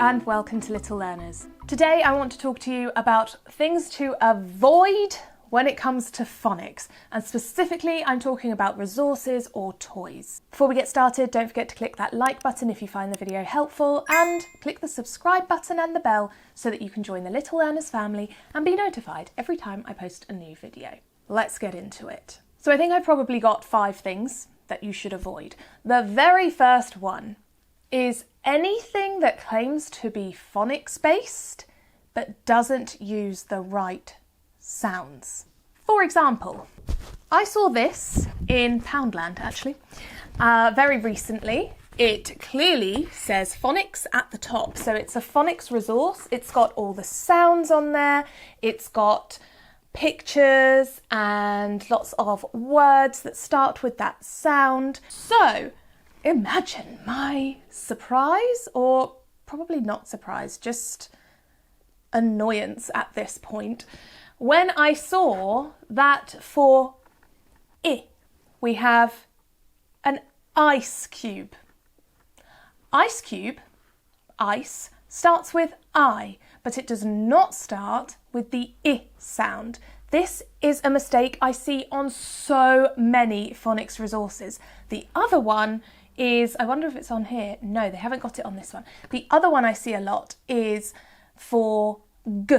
and welcome to Little Learners. Today I want to talk to you about things to avoid when it comes to phonics, and specifically I'm talking about resources or toys. Before we get started, don't forget to click that like button if you find the video helpful, and click the subscribe button and the bell so that you can join the Little Learners family and be notified every time I post a new video. Let's get into it. So I think I've probably got 5 things that you should avoid. The very first one is anything that claims to be phonics based but doesn't use the right sounds. For example, I saw this in Poundland actually, very recently. It clearly says phonics at the top, so it's a phonics resource. It's got all the sounds on there, it's got pictures and lots of words that start with that sound. So imagine my surprise, or probably not surprise, just annoyance at this point, when I saw that for I, we have an ice cube. Ice cube, ice, starts with I, but it does not start with the I sound. This is a mistake I see on so many phonics resources. The other one is, I wonder if it's on here. No, they haven't got it on this one. The other one I see a lot is for G.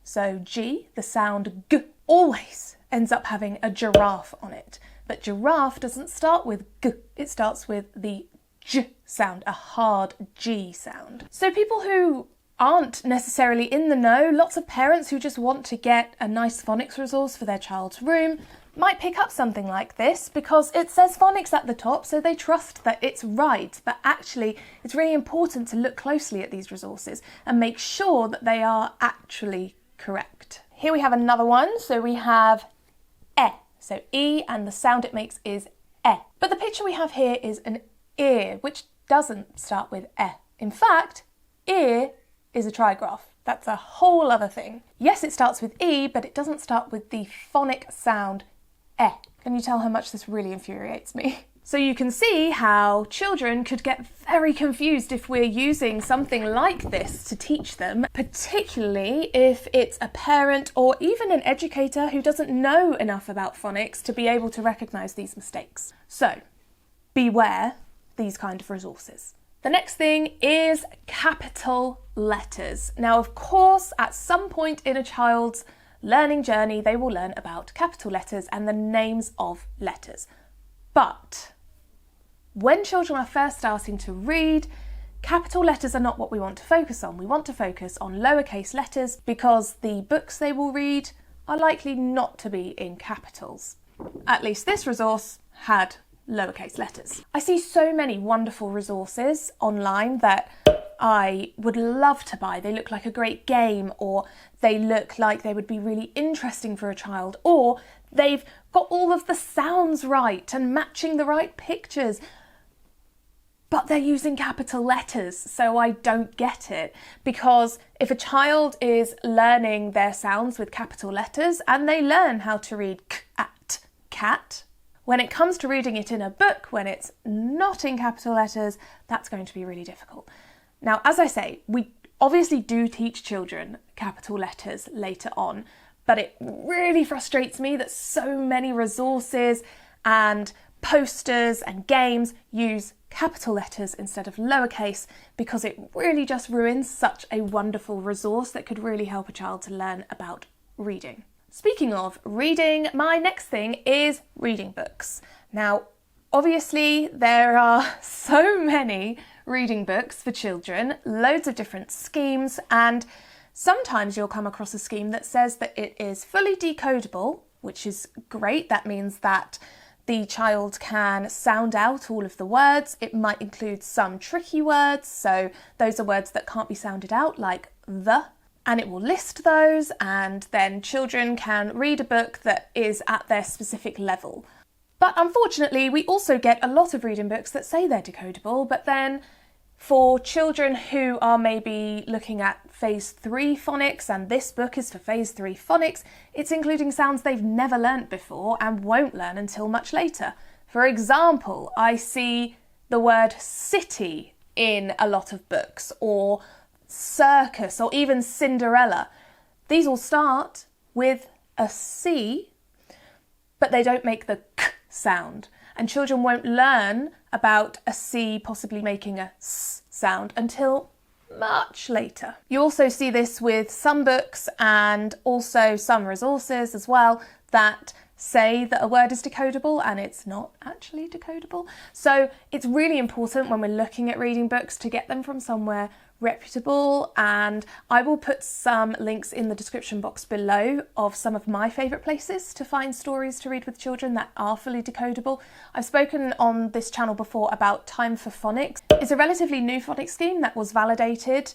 So G, the sound G, always ends up having a giraffe on it. But giraffe doesn't start with G, it starts with the J sound, a hard G sound. So people who aren't necessarily in the know, lots of parents who just want to get a nice phonics resource for their child's room, might pick up something like this because it says phonics at the top, so they trust that it's right. But actually, it's really important to look closely at these resources and make sure that they are actually correct. Here we have another one. So we have E. So E, and the sound it makes is E. But the picture we have here is an ear, which doesn't start with E. In fact, ear is a trigraph. That's a whole other thing. Yes, it starts with E, but it doesn't start with the phonic sound E. Can you tell how much this really infuriates me? So you can see how children could get very confused if we're using something like this to teach them, particularly if it's a parent or even an educator who doesn't know enough about phonics to be able to recognise these mistakes. So beware these kind of resources. The next thing is capital letters. Now, of course, at some point in a child's learning journey, they will learn about capital letters and the names of letters. But when children are first starting to read, capital letters are not what we want to focus on. We want to focus on lowercase letters because the books they will read are likely not to be in capitals. At least this resource had lowercase letters. I see so many wonderful resources online that I would love to buy. They look like a great game, or they look like they would be really interesting for a child, or they've got all of the sounds right and matching the right pictures, but they're using capital letters, so I don't get it. Because if a child is learning their sounds with capital letters and they learn how to read k, at, cat, when it comes to reading it in a book, when it's not in capital letters, that's going to be really difficult. Now, as I say, we obviously do teach children capital letters later on, but it really frustrates me that so many resources and posters and games use capital letters instead of lowercase, because it really just ruins such a wonderful resource that could really help a child to learn about reading. Speaking of reading, my next thing is reading books. Now, obviously there are so many reading books for children, loads of different schemes, and sometimes you'll come across a scheme that says that it is fully decodable, which is great. That means that the child can sound out all of the words. It might include some tricky words, so those are words that can't be sounded out, like the, and it will list those, and then children can read a book that is at their specific level. But unfortunately, we also get a lot of reading books that say they're decodable, but then for children who are maybe looking at phase 3 phonics, and this book is for phase 3 phonics, it's including sounds they've never learnt before and won't learn until much later. For example, I see the word city in a lot of books, or circus, or even Cinderella. These all start with a C, but they don't make the k sound. And children won't learn about a C possibly making a S sound until much later. You also see this with some books and also some resources as well that say that a word is decodable and it's not actually decodable. So it's really important when we're looking at reading books to get them from somewhere reputable, and I will put some links in the description box below of some of my favourite places to find stories to read with children that are fully decodable. I've spoken on this channel before about Time for Phonics. It's a relatively new phonics scheme that was validated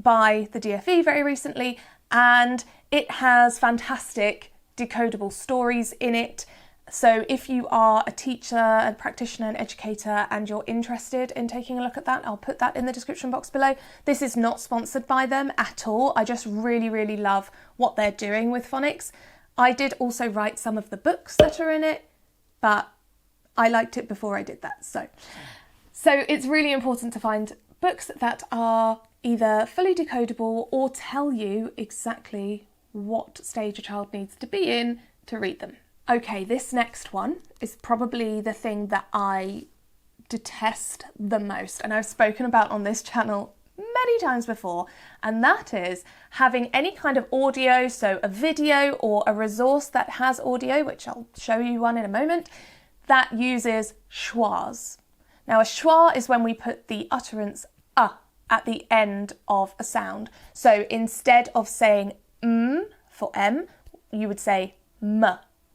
by the DFE very recently, and it has fantastic decodable stories in it. So if you are a teacher, a practitioner, an educator, and you're interested in taking a look at that, I'll put that in the description box below. This is not sponsored by them at all. I just really, really love what they're doing with phonics. I did also write some of the books that are in it, but I liked it before I did that. So it's really important to find books that are either fully decodable or tell you exactly what stage a child needs to be in to read them. Okay, this next one is probably the thing that I detest the most, and I've spoken about on this channel many times before, and that is having any kind of audio, so a video or a resource that has audio, which I'll show you one in a moment, that uses schwas. Now a schwa is when we put the utterance at the end of a sound. So instead of saying for M, you would say m,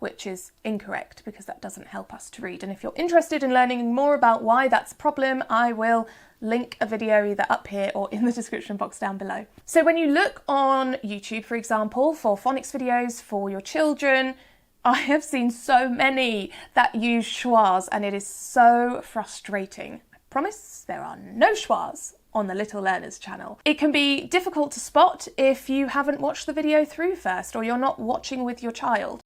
which is incorrect because that doesn't help us to read. And if you're interested in learning more about why that's a problem, I will link a video either up here or in the description box down below. So when you look on YouTube, for example, for phonics videos for your children, I have seen so many that use schwas, and it is so frustrating. I promise there are no schwas on the Little Learners channel. It can be difficult to spot if you haven't watched the video through first, or you're not watching with your child.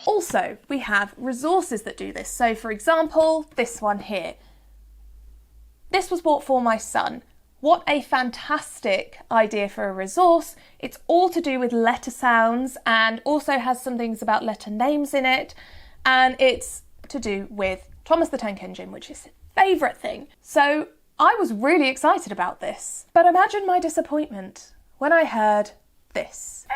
Also, we have resources that do this. So for example, this one here. This was bought for my son. What a fantastic idea for a resource. It's all to do with letter sounds and also has some things about letter names in it. And it's to do with Thomas the Tank Engine, which is his favourite thing. So I was really excited about this. But imagine my disappointment when I heard this.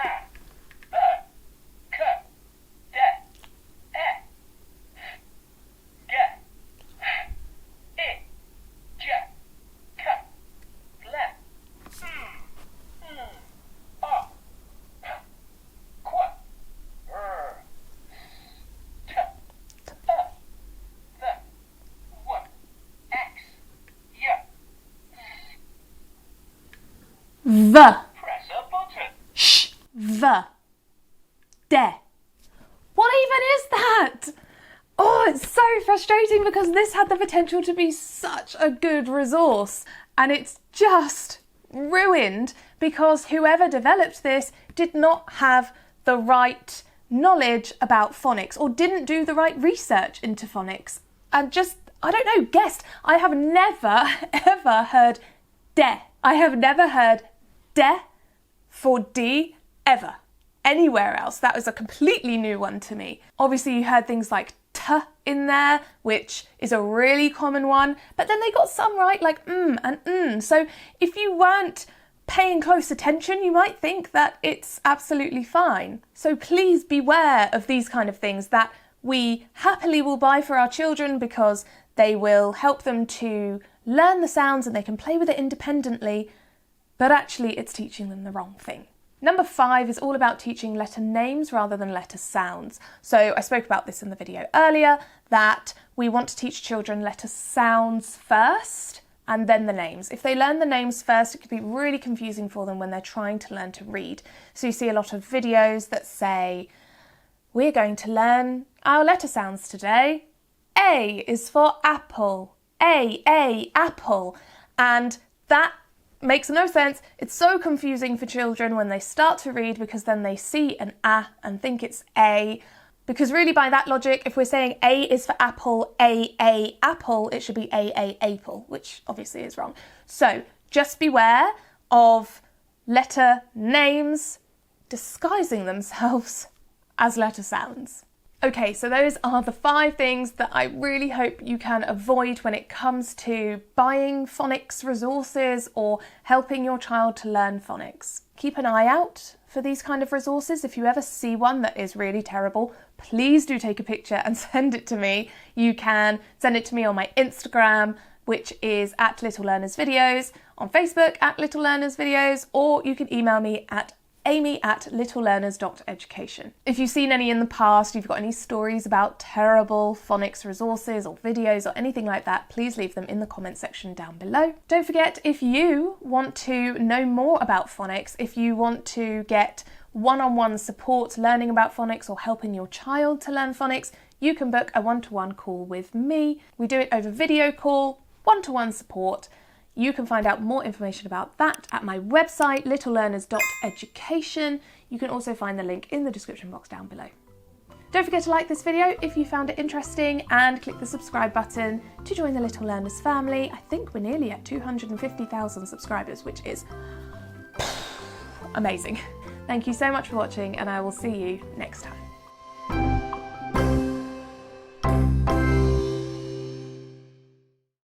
The. Press a button. Sh. The. De. What even is that? Oh, it's so frustrating because this had the potential to be such a good resource, and it's just ruined because whoever developed this did not have the right knowledge about phonics or didn't do the right research into phonics and just, I don't know, guessed. I have never ever heard de. I have never heard de for D ever anywhere else. That was a completely new one to me. Obviously you heard things like t in there, which is a really common one, but then they got some right, like and so if you weren't paying close attention, you might think that it's absolutely fine. So please beware of these kind of things that we happily will buy for our children because they will help them to learn the sounds and they can play with it independently, but actually it's teaching them the wrong thing. Number 5 is all about teaching letter names rather than letter sounds. So I spoke about this in the video earlier, that we want to teach children letter sounds first and then the names. If they learn the names first, it could be really confusing for them when they're trying to learn to read. So you see a lot of videos that say, we're going to learn our letter sounds today. A is for apple. A, apple. And that makes no sense. It's so confusing for children when they start to read because then they see an A and think it's A. Because really by that logic, if we're saying A is for apple, A apple, it should be A apple, which obviously is wrong. So just beware of letter names disguising themselves as letter sounds. Okay, so those are the 5 things that I really hope you can avoid when it comes to buying phonics resources or helping your child to learn phonics. Keep an eye out for these kind of resources. If you ever see one that is really terrible, please do take a picture and send it to me. You can send it to me on my Instagram, which is @LittleLearnersVideos, on Facebook @LittleLearnersVideos, or you can email me at amy@littlelearners.education. If you've seen any in the past, you've got any stories about terrible phonics resources or videos or anything like that, please leave them in the comment section down below. Don't forget, if you want to know more about phonics, if you want to get one-on-one support learning about phonics or helping your child to learn phonics, you can book a one-to-one call with me. We do it over video call, one-to-one support. You can find out more information about that at my website, littlelearners.education. You can also find the link in the description box down below. Don't forget to like this video if you found it interesting and click the subscribe button to join the Little Learners family. I think we're nearly at 250,000 subscribers, which is amazing. Thank you so much for watching, and I will see you next time.